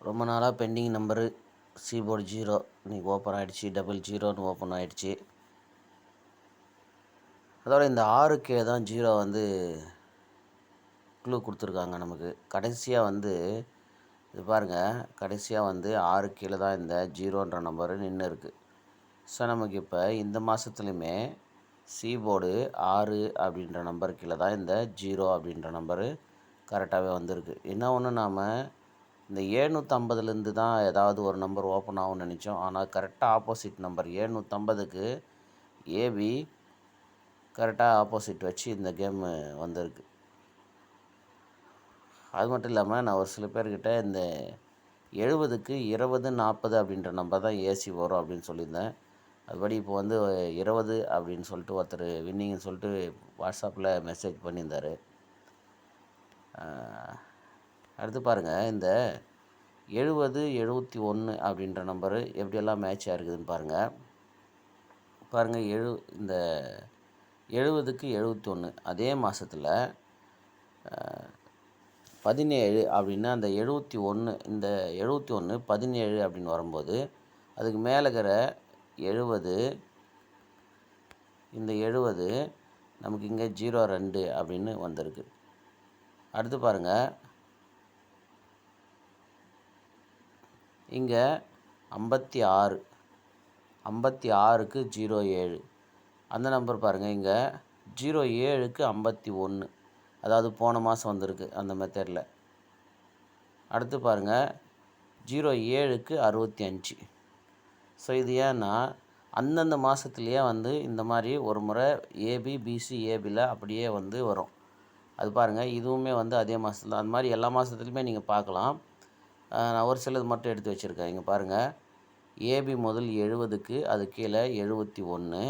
ரொம்ப நாளாக bending number சீபோர்டு 0 இன்றைக்கி ஓப்பன் ஆகிடுச்சு. 00ன்னு ஓப்பன் ஆகிடுச்சு. அதோட இந்த 6K தான் 0 வந்து க்ளூ கொடுத்துருக்காங்க நமக்கு. கடைசியாக வந்து இது பாருங்கள், கடைசியாக வந்து 6Kல தான் இந்த 0ன்ற நம்பரு நின்று இருக்குது. ஸோ நமக்கு இப்போ இந்த மாதத்துலையுமே சீபோர்டு 6 அப்படின்ற நம்பர் கீழே தான் இந்த 0 அப்படின்ற நம்பரு கரெக்டாகவே வந்திருக்கு. என்ன ஒன்று, நாம் இந்த 750லேருந்து தான் ஏதாவது ஒரு நம்பர் ஓப்பன் ஆகும்னு நினச்சோம். ஆனால் கரெக்டாக ஆப்போசிட் நம்பர் 750க்கு ஏபி கரெக்டாக ஆப்போசிட் வச்சு இந்த கேமு வந்திருக்கு. அது மட்டும் இல்லாமல் நான் ஒரு சில பேர்கிட்ட இந்த 70க்கு 20 40 அப்படின்ற நம்பர் தான் ஏசி வரும் அப்படின்னு சொல்லியிருந்தேன். அதுபடி இப்போ வந்து 20 அப்படின்னு சொல்லிட்டு ஒருத்தர் வின்னிங்னு சொல்லிட்டு வாட்ஸ்அப்பில் மெசேஜ் பண்ணியிருந்தார். அடுத்து பாருங்கள், இந்த 70 71 அப்படின்ற நம்பரு எப்படியெல்லாம் மேட்ச் ஆகிருக்குதுன்னு பாருங்கள். இந்த 70க்கு 71 அதே மாதத்தில் 17 அப்படின்னா அந்த 71 இந்த 71 17 அப்படின்னு வரும்போது அதுக்கு மேலே இருக்கிற 70 இந்த 70 நமக்கு இங்கே 02 அப்படின்னு வந்திருக்கு. அடுத்து பாருங்கள், இங்கே 56 56க்கு 07 அந்த நம்பர் பாருங்கள். இங்கே 07க்கு 51 அதாவது போன மாதம் வந்திருக்கு அந்த மெத்தடில். அடுத்து பாருங்கள், 07க்கு 65. ஸோ இது ஏன்னா அந்தந்த மாதத்துலேயே வந்து இந்த மாதிரி ஒரு முறை ஏபி பிசி ஏபியில் அப்படியே வந்து வரும். அது பாருங்கள், இதுவுமே வந்து அதே மாதத்துல அந்த மாதிரி எல்லா மாதத்துலையுமே நீங்கள் பார்க்கலாம். நான் ஒரு சிலது மட்டும் எடுத்து வச்சுருக்கேன். இங்கே பாருங்கள், ஏபி முதல் 70க்கு அது கீழே 71.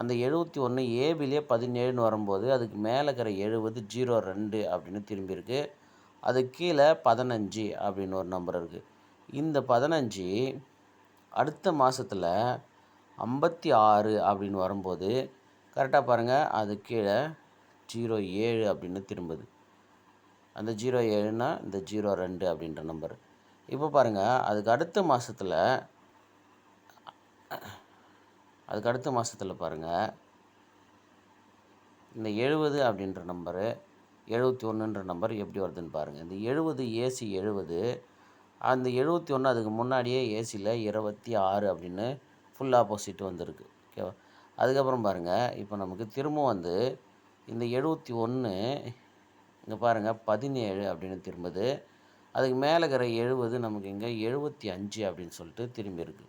அந்த 71 ஏபிலே 17ன்னு வரும்போது அதுக்கு மேலே இருக்கிற 70 02 அப்படின்னு திரும்பியிருக்கு. அது கீழே 15 அப்படின்னு ஒரு நம்பர் இருக்குது. இந்த 15 அடுத்த மாதத்தில் 56 அப்படின்னு வரும்போது கரெக்டாக பாருங்கள், அது கீழே 07 அப்படின்னு திரும்புது. அந்த 07னா இந்த 02 அப்படின்ற நம்பர். இப்போ பாருங்கள், அதுக்கு அடுத்த மாதத்தில் பாருங்கள், இந்த 70 அப்படின்ற நம்பரு 71ன்ற நம்பர் எப்படி வருதுன்னு பாருங்கள். இந்த 70 ஏசி 70 அந்த 71 அதுக்கு முன்னாடியே ஏசியில் 26 அப்படின்னு ஃபுல் ஆப்போசிட் வந்திருக்கு. ஓகேவா? அதுக்கப்புறம் பாருங்கள், இப்போ நமக்கு திரும்ப வந்து இந்த 71 இங்கே பாருங்கள் 17 அப்படின்னு திரும்புது. அதுக்கு மேலே இருக்கிற 70 நமக்கு இங்கே 75 அப்படின்னு சொல்லிட்டு திரும்பியிருக்கு.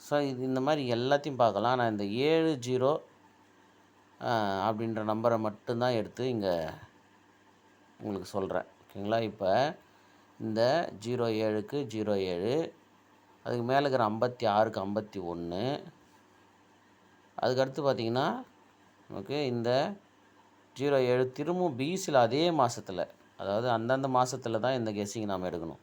ஸோ இது இந்த மாதிரி எல்லாத்தையும் பார்க்கலாம். நான் இந்த 70 அப்படின்ற நம்பரை மட்டும்தான் எடுத்து இங்கே உங்களுக்கு சொல்கிறேன். ஓகேங்களா? இப்போ இந்த 07க்கு 07 அதுக்கு மேலே இருக்கிற 56க்கு 51 அதுக்கடுத்து பார்த்திங்கன்னா நமக்கு இந்த 07 திரும்பவும் பிசியில் அதே மாதத்தில், அதாவது அந்தந்த மாதத்தில் தான் இந்த கெஸ்ஸிங் நாம் எடுக்கணும்.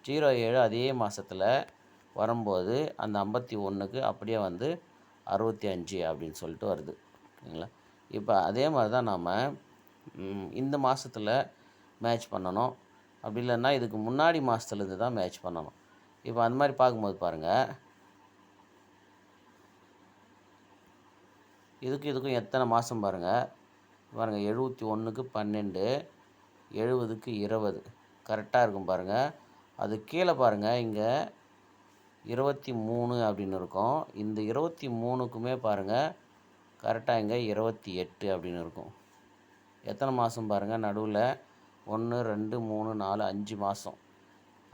07 அதே மாதத்தில் வரும்போது அந்த 51க்கு அப்படியே வந்து 65 அப்படின்னு சொல்லிட்டு வருது. ஓகேங்களா? இப்போ அதே மாதிரி தான் நாம் இந்த மாதத்தில் மேட்ச் பண்ணணும். அப்படி இல்லைன்னா இதுக்கு முன்னாடி மாதத்துலேருந்து தான் மேட்ச் பண்ணணும். இப்போ அந்த மாதிரி பார்க்கும்போது பாருங்கள், இதுக்கும் எத்தனை மாதம் பாருங்கள். 71க்கு 12 70க்கு 20 கரெக்டாக இருக்கும் பாருங்கள். அது கீழே பாருங்கள், இங்கே 23 அப்படின்னு இருக்கும். இந்த 23க்குமே பாருங்கள் கரெக்டாக இங்கே 28 அப்படின்னு இருக்கும். எத்தனை மாதம் பாருங்கள், நடுவில் 1 2 3 4 5 மாதம்.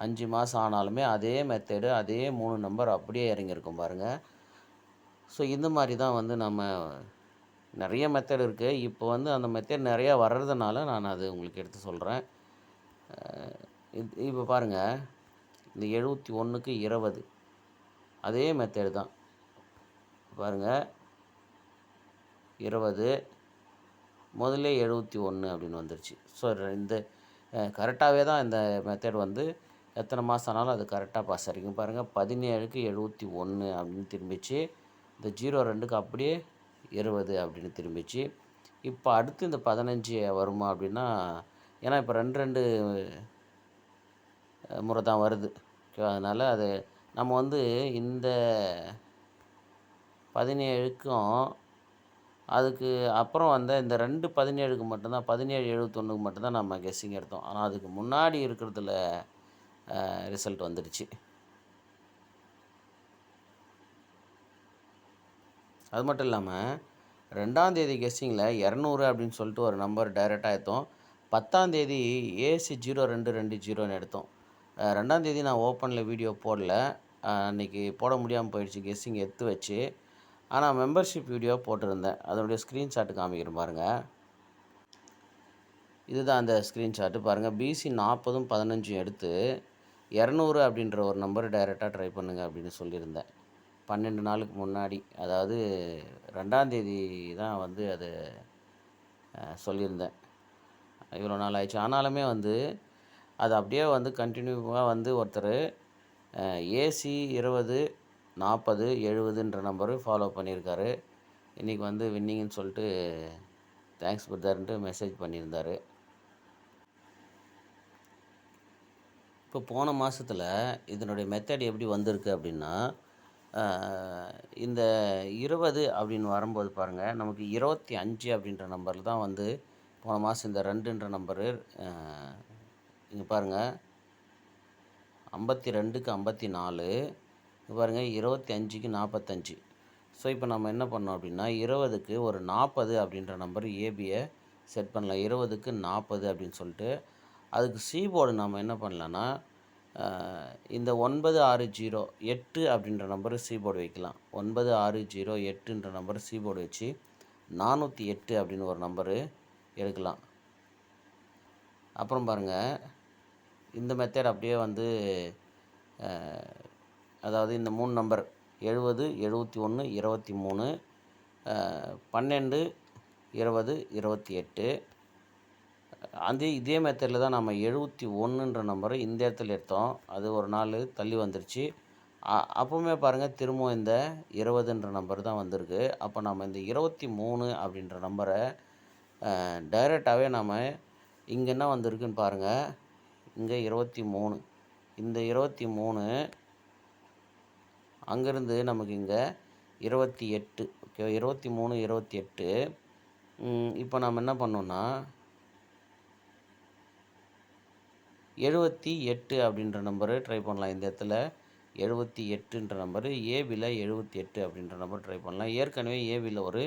5 மாதம் ஆனாலுமே அதே மெத்தடு அதே 3 நம்பர் அப்படியே இறங்கியிருக்கும் பாருங்கள். ஸோ இந்த மாதிரி தான் வந்து நம்ம நிறைய மெத்தட் இருக்குது. இப்போ வந்து அந்த மெத்தட் நிறையா வர்றதுனால நான் அது உங்களுக்கு எடுத்து சொல்கிறேன். இப்போ பாருங்கள், இந்த 71க்கு 20 அதே மெத்தடு தான். பாருங்கள், 20 முதல்ல 71 அப்படின்னு வந்துருச்சு. ஸோ இந்த கரெக்டாகவே தான் இந்த மெத்தட் வந்து எத்தனை மாதம் ஆனாலும் அது கரெக்டாக பாஸ் ஆகிருக்கும். பாருங்கள், 17க்கு 71 அப்படின்னு திரும்பிச்சு. இந்த 02க்கு அப்படியே 20 அப்படின்னு திரும்பிச்சு. இப்போ அடுத்து இந்த 15 வருமா அப்படின்னா, ஏன்னா இப்போ 2 முறை தான் வருது. ஓகேவா? அதனால் அது நம்ம வந்து இந்த 17க்கும் அதுக்கு அப்புறம் வந்த இந்த 2 17க்கு மட்டும்தான் 1771க்கு மட்டும்தான் நம்ம கெஸ்ஸிங் எடுத்தோம். ஆனால் அதுக்கு முன்னாடி இருக்கிறதுல ரிசல்ட் வந்துடுச்சு. அது மட்டும் இல்லாமல் 2ஆம் தேதி கெஸ்ஸிங்கில் 200 அப்படின்னு சொல்லிட்டு ஒரு நம்பர் டைரெக்டாக எடுத்தோம். 10ஆம் தேதி ஏசி 0220ன்னு எடுத்தோம். 2ஆம் தேதி நான் ஓப்பனில் வீடியோ போடல. அன்றைக்கி போட முடியாமல் போயிடுச்சு கெஸ்ஸிங் எடுத்து வச்சு. ஆனால் மெம்பர்ஷிப் வீடியோ போட்டிருந்தேன். அதனுடைய ஸ்க்ரீன்ஷாட்டு காமிக்கிறேன் பாருங்கள். இதுதான் அந்த ஸ்க்ரீன்ஷாட்டு பாருங்கள். பிசி 40ம் 15ம் எடுத்து 200 அப்படின்ற ஒரு நம்பர் டைரெக்டாக ட்ரை பண்ணுங்கள் அப்படின்னு சொல்லியிருந்தேன். 12 நாளுக்கு முன்னாடி, அதாவது 2ஆம் தேதி தான் வந்து அது சொல்லியிருந்தேன். இவ்வளோ நாள் ஆயிடுச்சு. ஆனாலுமே வந்து அது அப்படியே வந்து கண்டினியூவாக வந்து ஒருத்தர் ஏசி 20 40 70ன்ற நம்பரு ஃபாலோ பண்ணியிருக்காரு. இன்றைக்கி வந்து வின்னிங்னு சொல்லிட்டு தேங்க்ஸ் பிரதர்ன்ட்டு மெசேஜ் பண்ணியிருந்தார். இப்போ போன மாதத்தில் இதனுடைய மெத்தட் எப்படி வந்திருக்கு அப்படின்னா, இந்த 20 அப்படின்னு வரும்போது பாருங்கள், நமக்கு 25 அப்படின்ற நம்பரில் தான் வந்து போன மாதம் இந்த 2ன்ற நம்பரு இங்கே பாருங்கள் 52க்கு 54, இங்கே பாருங்கள் 25க்கு 45. ஸோ இப்போ நம்ம என்ன பண்ணோம் அப்படின்னா 20க்கு ஒரு 40 அப்படின்ற நம்பர் ஏபியை செட் பண்ணலாம். 20க்கு 40 அப்படின்னு சொல்லிட்டு அதுக்கு போர்டு நம்ம என்ன பண்ணலான்னா இந்த 960 8 அப்படின்ற நம்பரு போர்டு வைக்கலாம். 960 8ன்ற நம்பர் போர்டு வச்சு 408 அப்படின்னு ஒரு நம்பரு எடுக்கலாம். அப்புறம் பாருங்கள் இந்த மெத்தட் அப்படியே வந்து அதாவது இந்த 3 நம்பர் 70 71 23 12 20 28 இதே மெத்தடில் தான் நம்ம 71ன்ற நம்பரை இந்த இடத்துல எடுத்தோம். அது ஒரு நாள் தள்ளி வந்துருச்சு. அப்போவுமே பாருங்கள் திரும்பவும் இந்த 20ன்ற நம்பர் தான் வந்திருக்கு. அப்போ நம்ம இந்த 23 அப்படின்ற நம்பரை டைரெக்டாகவே நம்ம இங்கே என்ன வந்திருக்குன்னு பாருங்கள். இங்கே 23, இந்த 23 அங்கேருந்து நமக்கு இங்கே 28. ஓகே, 23 28. இப்போ நம்ம என்ன பண்ணோன்னா 78 அப்படின்ற நம்பரு ட்ரை பண்ணலாம். இந்த இடத்துல 78ன்ற நம்பரு ஏபியில் 78 அப்படின்ற நம்பர் ட்ரை பண்ணலாம். ஏற்கனவே ஏபியில் ஒரு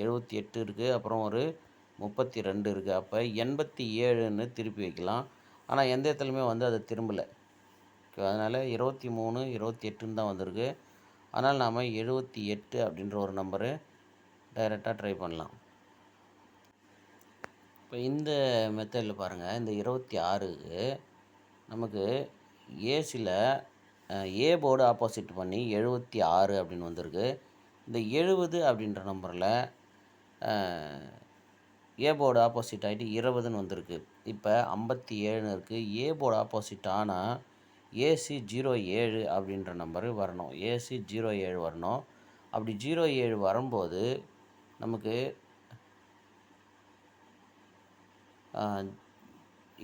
78 இருக்குது, அப்புறம் ஒரு 32 இருக்குது. அப்போ 87ன்னு திருப்பி வைக்கலாம். ஆனால் எந்த இடத்துலையுமே வந்து அது திரும்பலை. அதனால் 23 28ன்னு தான் வந்திருக்கு. அதனால் நாம் 78 அப்படின்ற ஒரு நம்பரு டைரெக்டாக ட்ரை பண்ணலாம். இப்போ இந்த மெத்தடில் பாருங்கள், இந்த 26க்கு நமக்கு ஏசியில் ஏ போர்டு ஆப்போசிட் பண்ணி 76 அப்படின்னு வந்திருக்கு. இந்த 70 அப்படின்ற நம்பரில் ஏ போர்டு ஆப்போசிட் ஆகிட்டு 20ன்னு வந்திருக்கு. இப்போ 57ன்னு இருக்குது. ஏ போர்டு ஆப்போசிட் ஆனால் ஏசி 07 அப்படின்ற நம்பரு வரணும். ஏசி 07 வரணும். அப்படி 07 வரும்போது நமக்கு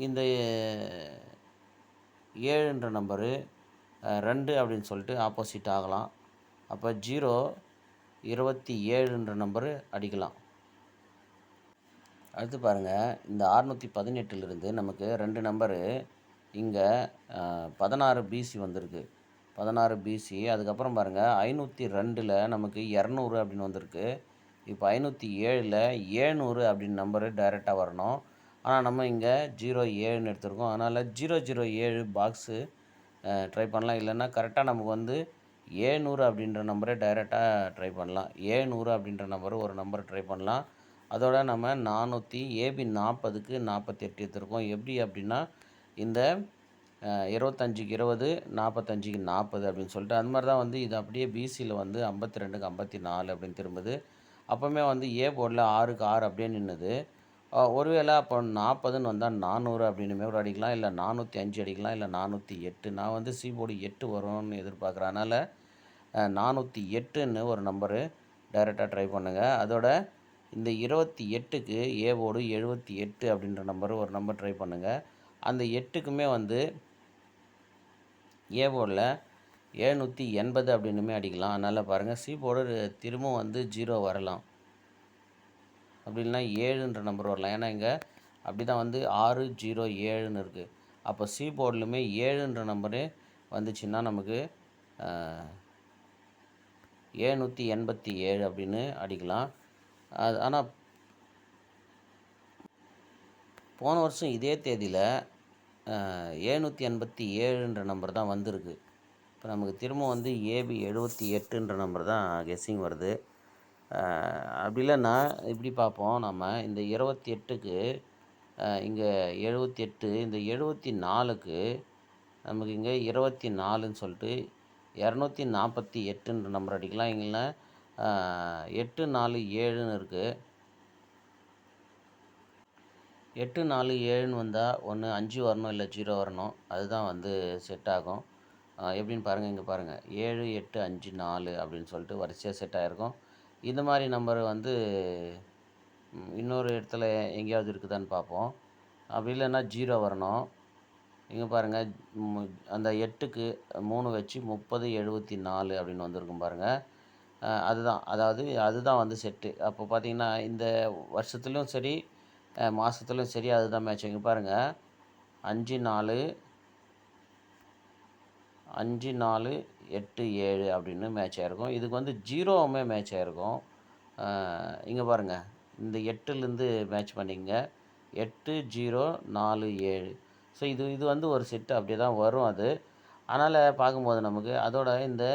இந்த 7ன்ற நம்பரு 2 அப்படின்னு சொல்லிட்டு ஆப்போசிட் ஆகலாம். அப்போ 27ன்ற நம்பரு அடிக்கலாம். அடுத்து பாருங்கள், இந்த 618லிருந்து நமக்கு 2 நம்பரு இங்கே 16 பிசி வந்திருக்கு. 16 பிசி. அதுக்கப்புறம் பாருங்கள் 502ல் நமக்கு 200 அப்படின்னு வந்திருக்கு. இப்போ 507ல் 700 அப்படின்னு நம்பரு டைரெக்டாக வரணும். ஆனால் நம்ம இங்கே 07ன்னு எடுத்திருக்கோம். அதனால் 007 பாக்ஸு ட்ரை பண்ணலாம். இல்லைன்னா கரெக்டாக நமக்கு வந்து 700 அப்படின்ற நம்பரை டைரெக்டாக ட்ரை பண்ணலாம். 700 அப்படின்ற நம்பரு ஒரு நம்பர் ட்ரை பண்ணலாம். அதோட நம்ம 400 ஏபி 40க்கு 48 எடுத்திருக்கோம். எப்படி அப்படின்னா இந்த 25க்கு 20 45க்கு 40 அப்படின்னு சொல்லிட்டு அது மாதிரி தான் வந்து இது அப்படியே பிசியில் வந்து 52க்கு 54 அப்படின்னு திரும்புது. அப்போவுமே வந்து ஏ போர்டில் 6க்கு 6 அப்படியே நின்றுது. ஒருவேளை அப்போ 40ன்னு வந்தால் 400 அப்படின்னு கூட அடிக்கலாம், இல்லை 405 அடிக்கலாம், இல்லை 408. நான் வந்து போர்டு 8 வரும்னு எதிர்பார்க்குறேன். அதனால் 408ன்னு ஒரு நம்பரு டைரெக்டாக ட்ரை பண்ணுங்கள். அதோட இந்த 28க்கு ஏ போர்டு 78 அப்படின்ற நம்பரு ஒரு நம்பர் ட்ரை பண்ணுங்கள். அந்த 8க்குமே வந்து ஏ போர்டில் 780 அப்படின்னுமே அடிக்கலாம். அதனால் பாருங்கள் சி போர்டு திரும்பவும் வந்து 0 வரலாம். அப்படி இல்லைனா 7ன்ற நம்பர் வரலாம். ஏன்னா இங்கே அப்படி தான் வந்து 607ன்னு இருக்குது. அப்போ சி போர்ட்லையுமே 7ன்ற நம்பரு வந்துச்சுன்னா நமக்கு 787 அப்படின்னு அடிக்கலாம். அது ஆனால் போன வருஷம் இதே தேதியில் 787ன்ற நம்பர் தான் வந்திருக்கு. இப்போ நமக்கு திரும்ப வந்து ஏபி 78ன்ற நம்பர் தான் கெஸ்ஸிங் வருது. அப்படி இல்லைன்னா இப்படி பார்ப்போம் நம்ம. இந்த 28க்கு இங்கே 78, இந்த 74க்கு நமக்கு இங்கே 24ன்னு சொல்லிட்டு 248ன்ற நம்பர் அடிக்கலாம். இல்லைன்னா 847ன்னு இருக்குது. 847ன்னு வந்தால் ஒன்று 5 வரணும், இல்லை 0 வரணும். அதுதான் வந்து செட் ஆகும். எப்படின்னு பாருங்கள். இங்கே பாருங்கள் 7, 8, 5, 4 அப்படின்னு சொல்லிட்டு வரிசையாக செட் ஆகிருக்கும். இந்த மாதிரி நம்பர் வந்து இன்னொரு இடத்துல எங்கேயாவது இருக்குதான்னு பார்ப்போம். அப்படி இல்லைன்னா 0 வரணும். இங்கே பாருங்கள் அந்த 8க்கு 3 வச்சு 30, 74 அப்படின்னு வந்திருக்கும் பாருங்கள். அதுதான், அதாவது அதுதான் வந்து செட்டு. அப்போ பார்த்தீங்கன்னா இந்த வருஷத்துலேயும் சரி மாதத்துலையும் சரி அதுதான் மேட்ச். இங்கே பாருங்கள் 5, 4, 5, 4, 8, 7 அப்படின்னு மேட்ச் ஆகிருக்கும். இதுக்கு வந்து 0வுமே மேட்ச் ஆகிருக்கும். இங்கே பாருங்கள் இந்த 8லேருந்து மேட்ச் பண்ணிங்க 8, 0, 4, 7. ஸோ இது வந்து ஒரு செட்டு அப்படியே தான் வரும் அது. அதனால் பார்க்கும்போது நமக்கு அதோட இந்த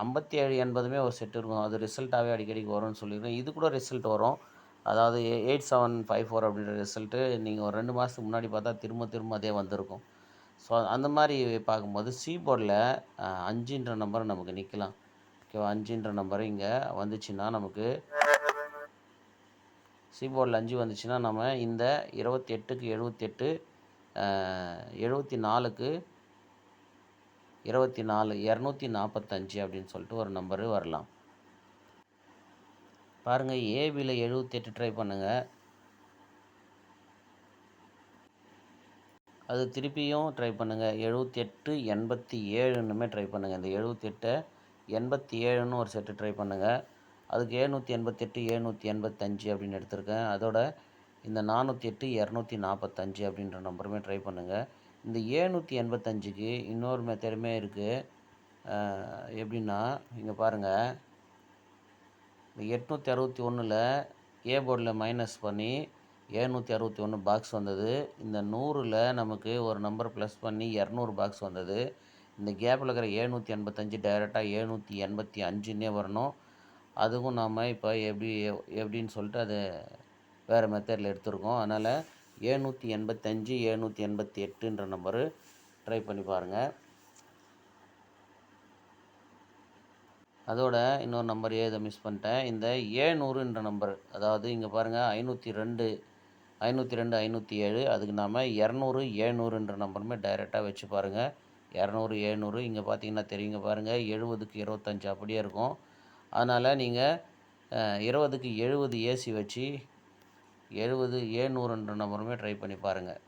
57, 80மே ஒரு செட்டு இருக்கும். அது ரிசல்ட்டாகவே அடிக்கடிக்கு வரும்னு சொல்லியிருக்கேன். இது கூட ரிசல்ட் வரும். அதாவது 8754 அப்படின்ற ரிசல்ட்டு நீங்கள் ஒரு 2 மாதத்துக்கு முன்னாடி பார்த்தா திரும்ப அதே வந்திருக்கும். ஸோ அந்த மாதிரி பார்க்கும்போது சி போர்டில் 5ன்ற நம்பரை நமக்கு நிற்கலாம். ஓகேவா? 5ன்ற நம்பரு இங்கே வந்துச்சுன்னா நமக்கு சி போர்டில் 5 வந்துச்சுன்னா நம்ம இந்த 28க்கு 78, 74க்கு 24, 245 அப்படின்னு சொல்லிட்டு ஒரு நம்பரு வரலாம். பாருங்கள் ஏபியில் 78 ட்ரை பண்ணுங்கள். அது திருப்பியும் ட்ரை பண்ணுங்கள். 78, 87ன்னுமே ட்ரை பண்ணுங்கள். இந்த 78, 87ன்னு ஒரு செட்டு ட்ரை பண்ணுங்கள். அதுக்கு 788, 785 அப்படின்னு எடுத்திருக்கேன். அதோட இந்த 408, 245 அப்படின்ற நம்பருமே ட்ரை பண்ணுங்கள். இந்த 785க்கு இன்னொரு மெத்தடுமே இருக்குது. எப்படின்னா இங்கே பாருங்கள் இந்த 861ல் ஏ போர்டில் மைனஸ் பண்ணி 761 பாக்ஸ் வந்தது. இந்த 100ல் நமக்கு ஒரு நம்பர் ப்ளஸ் பண்ணி 200 பாக்ஸ் வந்தது. இந்த கேப்பில் இருக்கிற 785 டைரெக்டாக 785ன்னே வரணும். அதுவும் நாம் இப்போ எப்படின்னு சொல்லிட்டு அது வேறு மெத்தடில் எடுத்திருக்கோம். அதனால் 785, 788ன்ற நம்பரு ட்ரை பண்ணி பாருங்கள். அதோட இன்னொரு நம்பர் இதை மிஸ் பண்ணிட்டேன். இந்த 700ன்ற நம்பர், அதாவது இங்கே பாருங்கள் 502, 507. அதுக்கு நாம் 200, 700ன்ற நம்பருமே டைரெக்டாக வச்சு பாருங்கள். 200, 700 இங்கே பார்த்தீங்கன்னா தெரியுங்க பாருங்கள் 70க்கு 25 அப்படியே இருக்கும். அதனால் நீங்கள் 20க்கு 70 ஏசி வச்சு 70, 700ன்ற நம்பருமே ட்ரை பண்ணி பாருங்கள்.